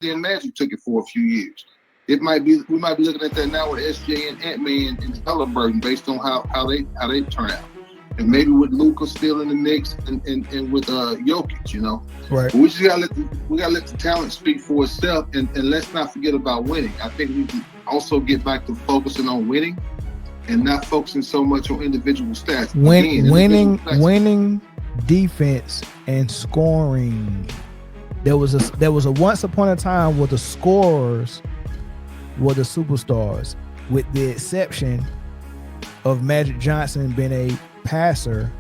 then Magic took it for a few years. We might be looking at that now with SGA and Ant-Man and Halliburton based on how they turn out. And maybe with Luka still in the mix and with Jokic, you know. Right. But we just gotta let the talent speak for itself, and let's not forget about winning. I think we can also get back to focusing on winning and not focusing so much on individual stats. Winning defense and scoring. There was a once upon a time where the scorers were the superstars, with the exception of Magic Johnson being a passer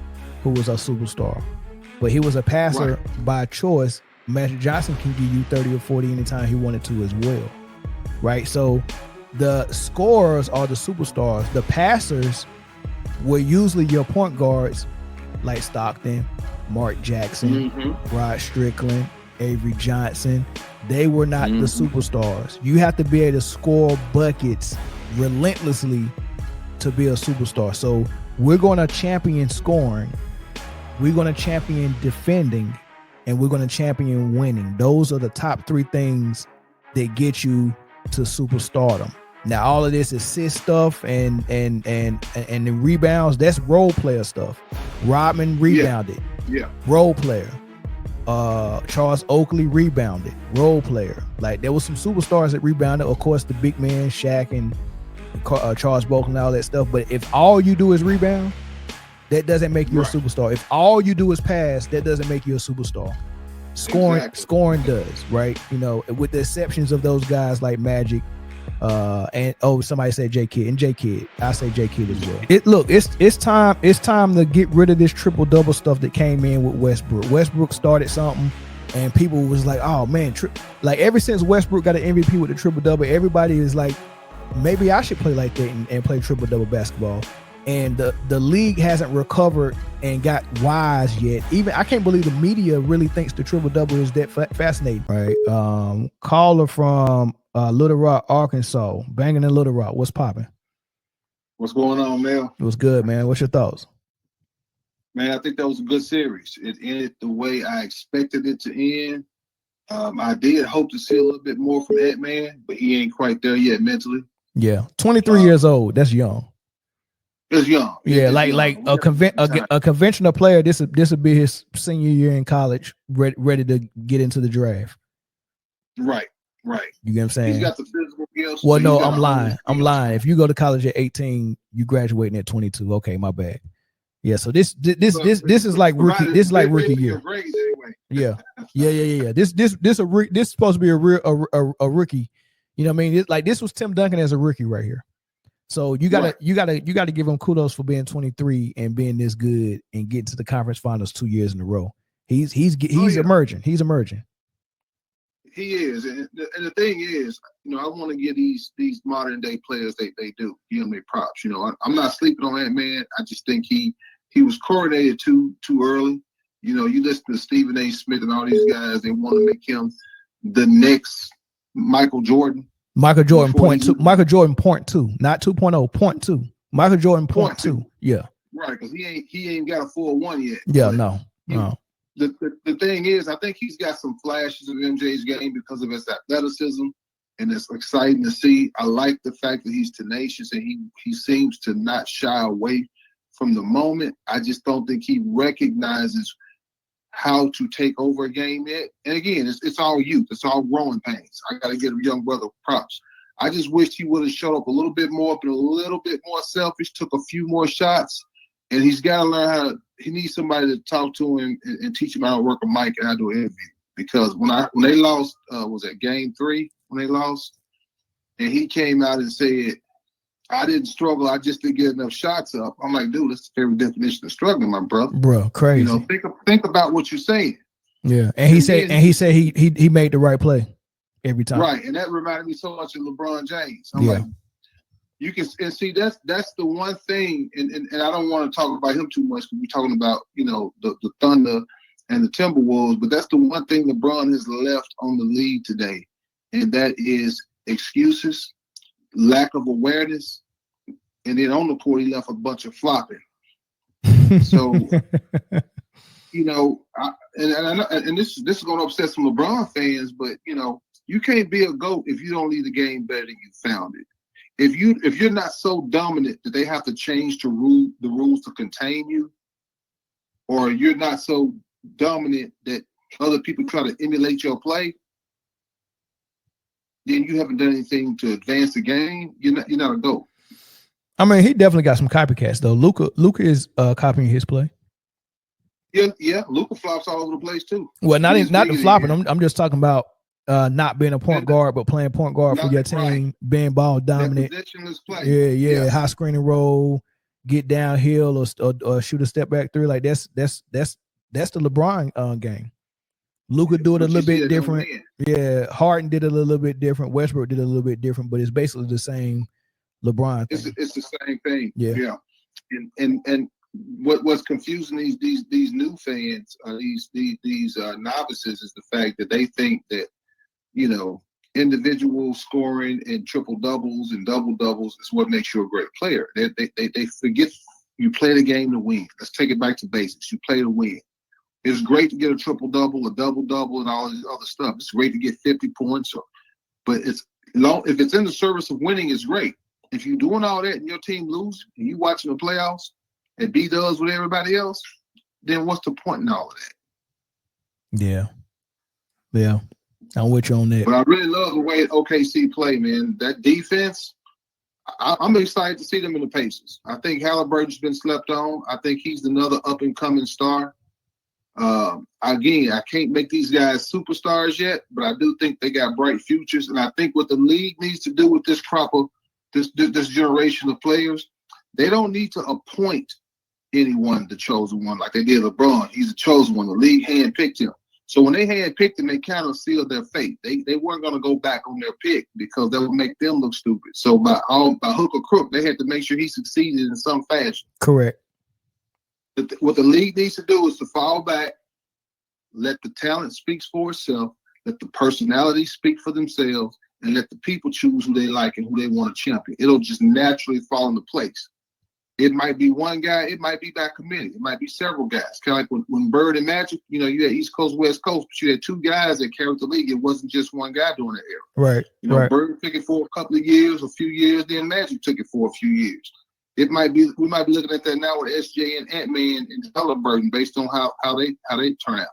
who was a superstar. But he was a passer by choice. Magic Johnson can give you 30 or 40 anytime he wanted to as well. Right? So the scorers are the superstars. The passers were usually your point guards like Stockton, Mark Jackson, Rod Strickland, Avery Johnson. They were not the superstars. You have to be able to score buckets relentlessly to be a superstar. So we're going to champion scoring, we're going to champion defending, and we're going to champion winning. Those are the top three things that get you to superstardom. Now, all of this assist stuff and the rebounds, that's role player stuff. Rodman rebounded, role player. Charles Oakley rebounded, role player. Like, there was some superstars that rebounded. Of course, the big man, Shaq and Charles Barkley and all that stuff. But if all you do is rebound, that doesn't make you a superstar. If all you do is pass, that doesn't make you a superstar. Scoring does, right? You know, with the exceptions of those guys like Magic, and somebody said J Kidd, and J Kidd. I say J Kidd as well. It's time to get rid of this triple double stuff that came in with Westbrook. Westbrook started something, and people was like, oh man, like ever since Westbrook got an MVP with the triple double, everybody is like, maybe I should play like that and play triple double basketball. And the league hasn't recovered and got wise yet. Even I can't believe the media really thinks the triple double is that fascinating. Right? Caller from Little Rock, Arkansas, banging in Little Rock. What's popping? What's going on, Mel? It was good, man. What's your thoughts? Man, I think that was a good series. It ended the way I expected it to end. I did hope to see a little bit more from Ant-Man, but he ain't quite there yet mentally. Yeah, 23 years old. That's young. It's young. Yeah, like a conventional player. This would be his senior year in college, ready to get into the draft. Right. You get what I'm saying? He's got the physical skills. Well, no, I'm lying. If you go to college at 18, you graduating at 22. Okay, my bad. Yeah, so this is like rookie. This is like rookie year. Yeah. This is supposed to be a rookie. You know what I mean? Like, this was Tim Duncan as a rookie right here. So you gotta give him kudos for being 23 and being this good and getting to the conference finals 2 years in a row. He's emerging. He's emerging. He is, and the thing is, you know, I want to give these modern day players they do give them their props. You know, I'm not sleeping on that man. I just think he was coronated too early. You know, you listen to Stephen A. Smith and all these guys, they want to make him the next Michael Jordan. Michael Jordan point two, not 2.0, point two. Michael Jordan point two. Yeah. Right, because he ain't got a full one yet. Yeah, no. The thing is, I think he's got some flashes of MJ's game because of his athleticism, and it's exciting to see. I like the fact that he's tenacious and he seems to not shy away from the moment. I just don't think he recognizes how to take over a game yet. And again, it's all youth. It's all growing pains. I got to give a young brother props. I just wish he would have showed up a little bit more, been a little bit more selfish, took a few more shots. And he's got to learn he needs somebody to talk to him and teach him how to work a mic and how to do an interview. Because when they lost, was that game 3 when they lost? And he came out and said, I didn't struggle. I just didn't get enough shots up. I'm like, dude, that's the very definition of struggling, my brother. Bro, crazy. You know, think about what you're saying. Yeah, and he said he made the right play every time. Right, and that reminded me so much of LeBron James. I'm like, you can see that's the one thing, and I don't want to talk about him too much because we're talking about, you know, the Thunder and the Timberwolves, but that's the one thing LeBron has left on the league today, and that is excuses, lack of awareness, and then on the court he left a bunch of flopping. So, you know, and this is going to upset some LeBron fans, but you know, You can't be a GOAT if you don't leave the game better than you found it. If you're not so dominant that they have to change the rules to contain you, or you're not so dominant that other people try to emulate your play, then you haven't done anything to advance the game. You're not a GOAT. I mean, he definitely got some copycats though. Luka is copying his play. Yeah. Luka flops all over the place too. Well, not the flopping. I'm just talking about not being a point guard, but playing point guard for your team, being ball dominant. Play. Yeah. High screen and roll, get downhill or shoot a step back three. Like that's the LeBron game. Luka do it a little bit different. Yeah, Harden did it a little bit different. Westbrook did it a little bit different, but it's basically the same LeBron thing. It's the same thing. Yeah. And what's confusing these new fans, these novices, is the fact that they think that, individual scoring and triple doubles and double doubles is what makes you a great player. They forget you play the game to win. Let's take it back to basics. You play to win. It's great to get a triple double, a double double, and all this other stuff. It's great to get 50 points, but if it's in the service of winning, it's great. If you're doing all that and your team loses and you watching the playoffs and B does with everybody else, then what's the point in all of that? Yeah. I'm with you on that. But I really love the way OKC play, man. That defense, I'm excited to see them in the Pacers. I think Halliburton's been slept on. I think he's another up-and-coming star. Again, I can't make these guys superstars yet, but I do think they got bright futures. And I think what the league needs to do with this generation of players, they don't need to appoint anyone the chosen one like they did LeBron. He's the chosen one. The league handpicked him. So when they handpicked him, they kind of sealed their fate. They weren't going to go back on their pick because that would make them look stupid. So by hook or crook, they had to make sure he succeeded in some fashion. Correct. What the league needs to do is to fall back, let the talent speak for itself, let the personality speak for themselves, and let the people choose who they like and who they want to champion. It'll just naturally fall into place. It might be one guy. It might be by committee. It might be several guys. Kind of like when Bird and Magic, you had East Coast, West Coast, but you had two guys that carried the league. It wasn't just one guy doing that era. Right. Bird took it for a couple of years, a few years, then Magic took it for a few years. We might be looking at that now with SGA and Ant-Man and Halliburton based on how they turn out.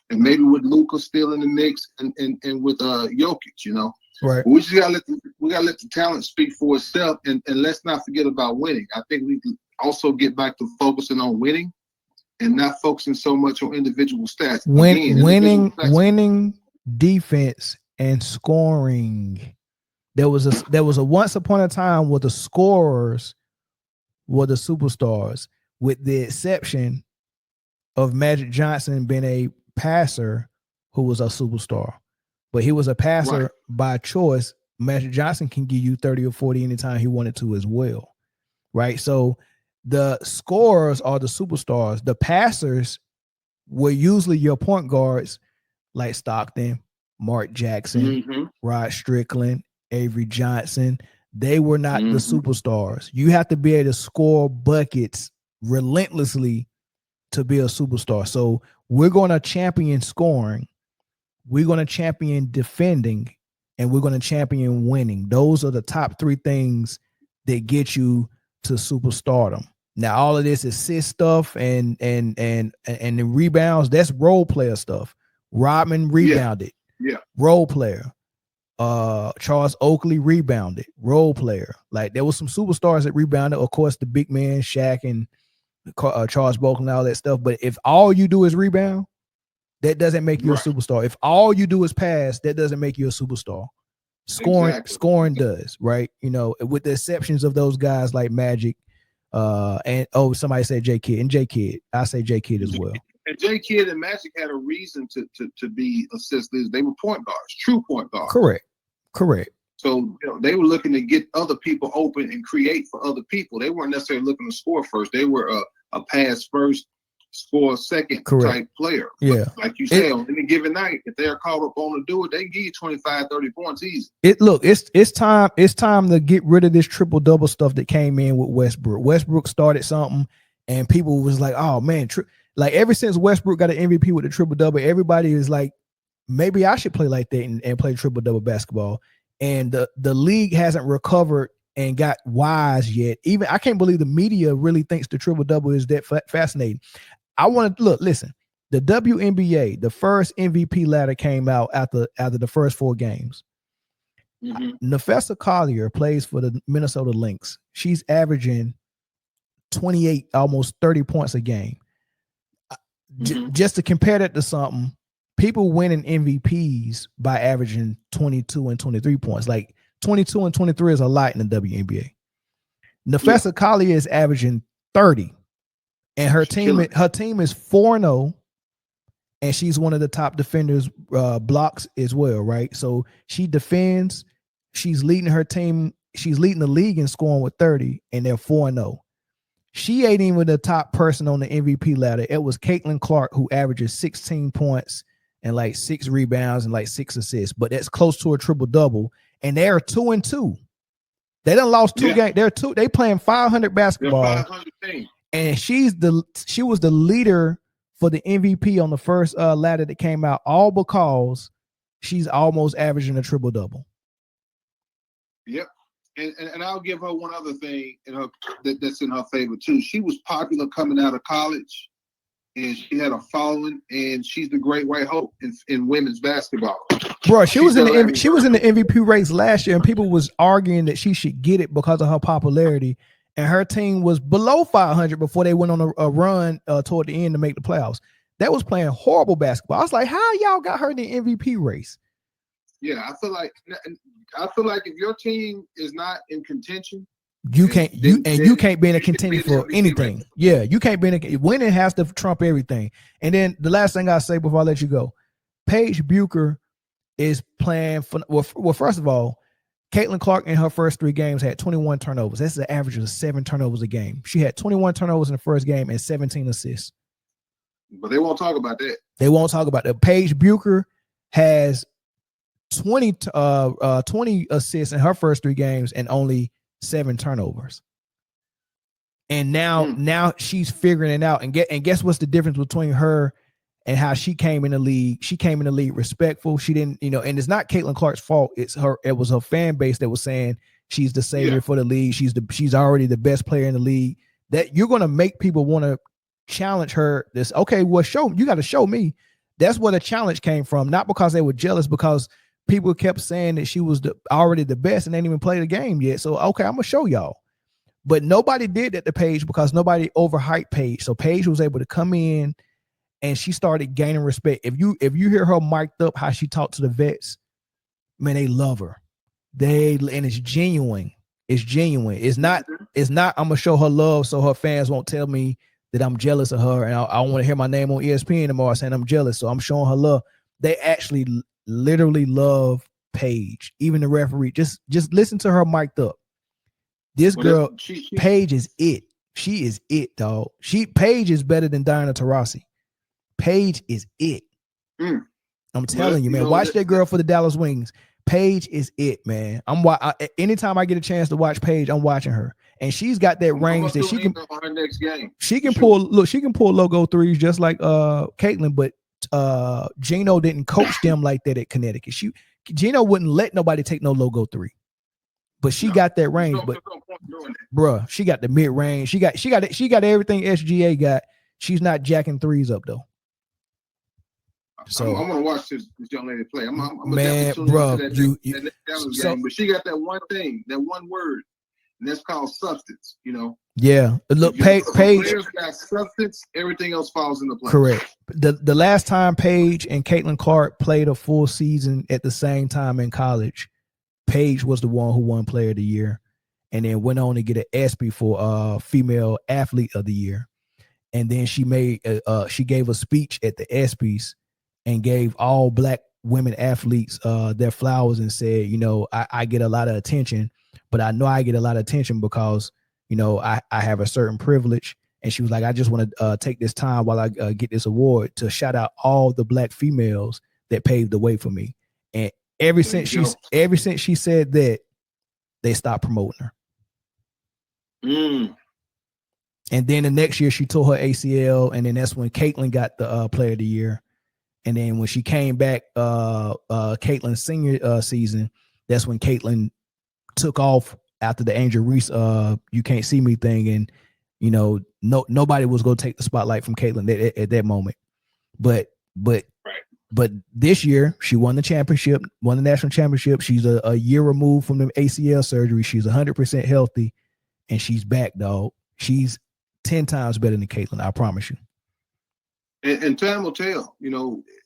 And maybe with Luka still in the mix and with Jokic, Right. We just gotta let the talent speak for itself, and let's not forget about winning. I think we can also get back to focusing on winning and not focusing so much on individual stats. Winning, defense, and scoring. There was a once upon a time where the scorers were the superstars, with the exception of Magic Johnson being a passer who was a superstar. But he was a passer by choice. Magic Johnson can give you 30 or 40 anytime he wanted to as well, right? So the scorers are the superstars. The passers were usually your point guards like Stockton, Mark Jackson, Rod Strickland, Avery Johnson. They were not the superstars. You have to be able to score buckets relentlessly to be a superstar. So we're going to champion scoring. We're going to champion defending, and we're going to champion winning. Those are the top three things that get you to superstardom. Now, all of this assist stuff and the rebounds, that's role player stuff. Rodman rebounded. Yeah. Role player. Charles Oakley rebounded. Role player. Like there was some superstars that rebounded. Of course, the big man, Shaq and Charles Barkley and all that stuff. But if all you do is rebound, that doesn't make you a superstar. If all you do is pass, that doesn't make you a superstar. Scoring does, right? With the exceptions of those guys like Magic, and somebody said J Kidd, and J Kidd. I say J Kidd as well. And J Kidd and Magic had a reason to be assistants. They were point guards, true point guards. Correct. So they were looking to get other people open and create for other people. They weren't necessarily looking to score first. They were a pass first, score second type player. Yeah. But like you said, on any given night, if they're called up on to do it, they can give you 25, 30 points easy. It's time to get rid of this triple-double stuff that came in with Westbrook. Westbrook started something, and people was like, oh, man. Like, ever since Westbrook got an MVP with the triple-double, everybody is like, maybe I should play like that and play triple-double basketball. And the league hasn't recovered and got wise yet. Even I can't believe the media really thinks the triple-double is that fascinating. I want to listen. The WNBA, the first MVP ladder came out after the first 4 games. Nafessa Collier plays for the Minnesota Lynx. She's averaging 28, almost 30 points a game. Just to compare that to something, people winning MVPs by averaging 22 and 23 points. Like 22 and 23 is a lot in the WNBA. Nafessa Collier is averaging 30, and her team is 4-0, and she's one of the top defenders, blocks as well, right? So she defends. She's leading her team. She's leading the league in scoring with 30, and they're 4-0. She ain't even the top person on the MVP ladder. It was Caitlin Clark, who averages 16 points and like 6 rebounds and like 6 assists, but that's close to a triple-double. And they're 2-2. They done lost 2 games. They playing 500 basketball. 500 and she was the leader for the MVP on the first ladder that came out, all because she's almost averaging a triple-double. Yep. And I'll give her one other thing that's in her favor too. She was popular coming out of college, and she had a following, and she's the great white hope in women's basketball. Bro, she was in the MVP race last year, and people was arguing that she should get it because of her popularity. And her team was below 500 before they went on a run toward the end to make the playoffs. That was playing horrible basketball. I was like, how y'all got her in the MVP race? Yeah, I feel like if your team is not in contention, you can't be in a contention for anything. Right? Yeah, you can't be in winning has to trump everything. And then the last thing I say before I let you go, Paige Bucher is playing for well, first of all, Caitlin Clark in her first 3 games had 21 turnovers. That's an average of 7 turnovers a game. She had 21 turnovers in the first game and 17 assists. But they won't talk about that. They won't talk about that. Paige Bucher has 20 assists in her first 3 games and only 7 turnovers. And now she's figuring it out. And guess what's the difference between her and how she came in the league? She came in the league respectful. She didn't, and it's not Caitlin Clark's fault. It was her fan base that was saying she's the savior for the league. She's already the best player in the league. That you're gonna make people want to challenge her. You got to show me. That's where the challenge came from, not because they were jealous, because people kept saying that she was already the best and they didn't even play the game yet. So, okay, I'm going to show y'all. But nobody did that to Paige because nobody overhyped Paige. So Paige was able to come in and she started gaining respect. If you hear her mic'd up, how she talked to the vets, man, they love her. And it's genuine. It's genuine. It's not, I'm going to show her love so her fans won't tell me that I'm jealous of her. And I want to hear my name on ESPN tomorrow saying I'm jealous. So I'm showing her love. They actually literally love Paige. Even the referee, just listen to her mic'd up. This girl, Paige is it. She is it, dog. Paige is better than Diana Taurasi. Paige is it. I'm telling you, man. Watch that girl for the Dallas Wings. Paige is it, man. Anytime I get a chance to watch Paige, I'm watching her, and she's got that range that she can. Her next game. She can pull. Look, she can pull logo threes just like Caitlin, but Gino didn't coach them like that at Connecticut. Gino wouldn't let nobody take no logo 3, but she got that range. But bruh, she got the mid range. She got everything SGA got. She's not jacking 3s up though. So I'm gonna watch this young lady play. Man, bro, but she got that one thing, that one word, and that's called substance. Yeah, look, Paige got substance. Everything else falls into place. Correct. The last time Paige and Caitlin Clark played a full season at the same time in college, Paige was the one who won Player of the Year, and then went on to get an ESPY for Female Athlete of the Year. And then she gave a speech at the ESPYs and gave all Black women athletes their flowers and said, I get a lot of attention, but I know I get a lot of attention because I have a certain privilege. And she was like, I just want to take this time while I get this award to shout out all the Black females that paved the way for me. And ever since she said that, they stopped promoting her. And then the next year she tore her ACL, and then that's when Caitlin got the Player of the Year. And then when she came back, Caitlin's senior season, that's when Caitlin took off after the Angel Reese "You Can't See Me" thing, and nobody was going to take the spotlight from Caitlin at that moment. But this year she won the championship, won the national championship. She's a year removed from the ACL surgery. She's 100% healthy, and she's back, dog. She's 10 times better than Caitlin. I promise you. And time will tell.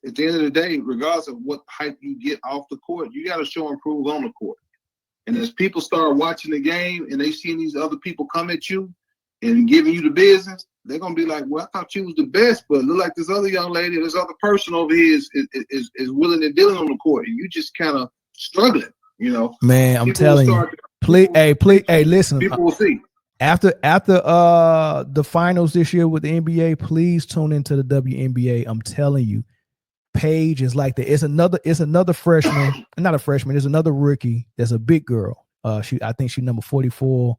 At the end of the day, regardless of what hype you get off the court, you got to show and prove on the court. And as people start watching the game and they see these other people come at you and giving you the business, they're gonna be like, "Well, I thought you was the best, but look like this other young lady, this other person over here is willing and dealing on the court, and you just kind of struggling." Man, I'm telling you. Please, listen. People will see. After the finals this year with the NBA, please tune into the WNBA. I'm telling you, Paige is like that. It's another freshman, not a freshman. It's another rookie. There's a big girl. I think she's number 44.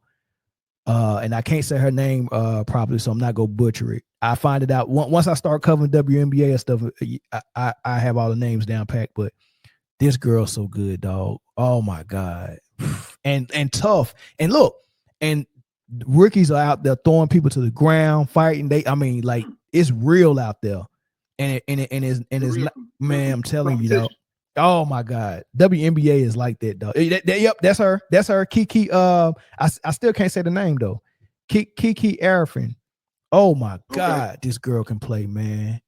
And I can't say her name properly, so I'm not gonna butcher it. I find it out once I start covering WNBA and stuff. I have all the names down packed, but this girl's so good, dog. Oh my God, and tough. And look, and rookies are out there throwing people to the ground, fighting. It's real out there, and it's not, man. I'm telling you, dog. Oh my God, WNBA is like that, dog. Yep, that's her. That's her. Kiki. I still can't say the name though. Kiki Arifin. Oh my God, this girl can play, man.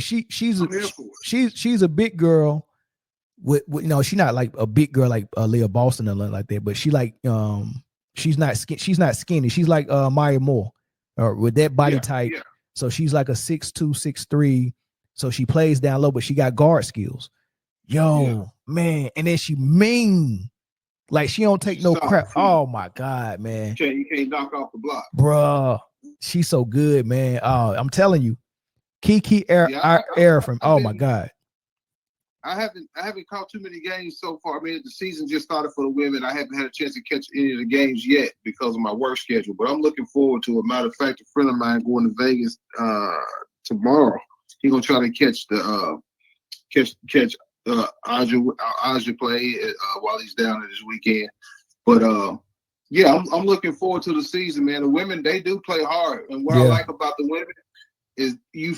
She's a big girl. With she's not like a big girl like Leah Boston or nothing like that, but she's not skinny. She's like Maya Moore, or with that body type. Yeah. So she's like a 6'2", 6'3". So she plays down low, but she got guard skills. Man. And then she mean. Like she don't take no crap. Oh my God, man. You can't knock off the block. Bruh. She's so good, man. I'm telling you. Kiki Arifin. Oh my God. I haven't caught too many games so far. I mean, the season just started for the women. I haven't had a chance to catch any of the games yet because of my work schedule. But I'm looking forward to it. Matter of fact, a friend of mine going to Vegas tomorrow. He's gonna try to catch Aja play while he's down there this weekend. But I'm looking forward to the season, man. The women, they do play hard, and what I like about the women is you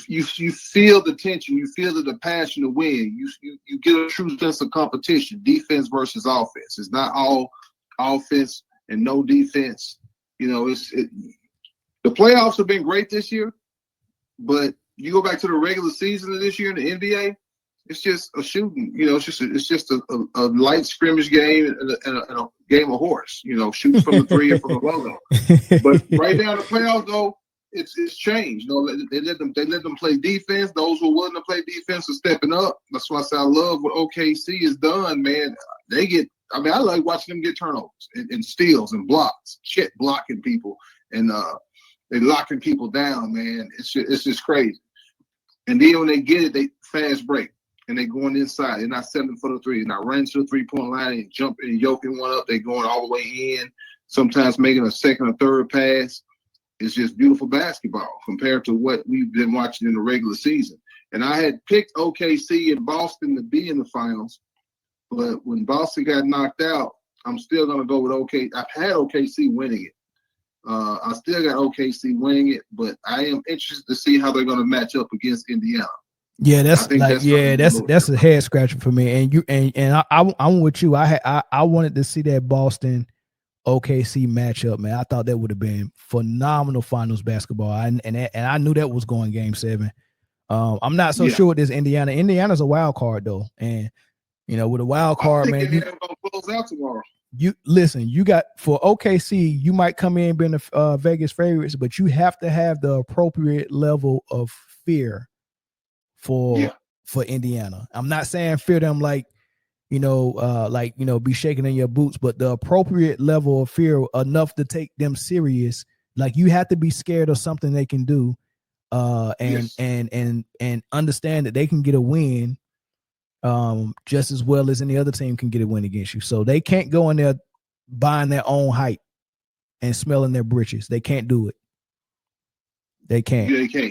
feel the tension, you feel the passion to win. You get a true sense of competition, defense versus offense. It's not all offense and no defense. The playoffs have been great this year, but you go back to the regular season of this year in the NBA, it's just a shooting. It's just a light scrimmage game and a game of horse. Shooting from the three and from the logo. But right now in the playoffs, though, it's changed. They let them play defense. Those who are willing to play defense are stepping up. That's why I say I love what OKC has done, man. I like watching them get turnovers and steals and blocks, blocking people and they locking people down, man. It's just crazy. And then when they get it, they fast break and they going inside. They're not settling for the three. They're not running to the 3-point line and jumping and yoking one up. They're going all the way in. Sometimes making a second or third pass. It's just beautiful basketball compared to what we've been watching in the regular season. And I had picked OKC and Boston to be in the finals, but when Boston got knocked out, I'm still going to go with OKC. I've had OKC winning it. I still got OKC winning it, but I am interested to see how they're going to match up against Indiana. Yeah, that's a head scratcher for me. And I'm with you. I wanted to see that Boston OKC matchup, man. I thought that would have been phenomenal finals basketball. And I knew that was going game 7. I'm not so sure with this Indiana. Indiana's a wild card though, and with a wild card, man, Indiana's gonna close out tomorrow. You listen. You got for OKC. You might come in being the Vegas favorites, but you have to have the appropriate level of fear for Indiana. I'm not saying fear them like be shaking in your boots, but the appropriate level of fear enough to take them serious. Like you have to be scared of something they can do, and understand that they can get a win, just as well as any other team can get a win against you. So they can't go in there buying their own hype and smelling their britches. They can't do it. They can't. Yeah, they can't.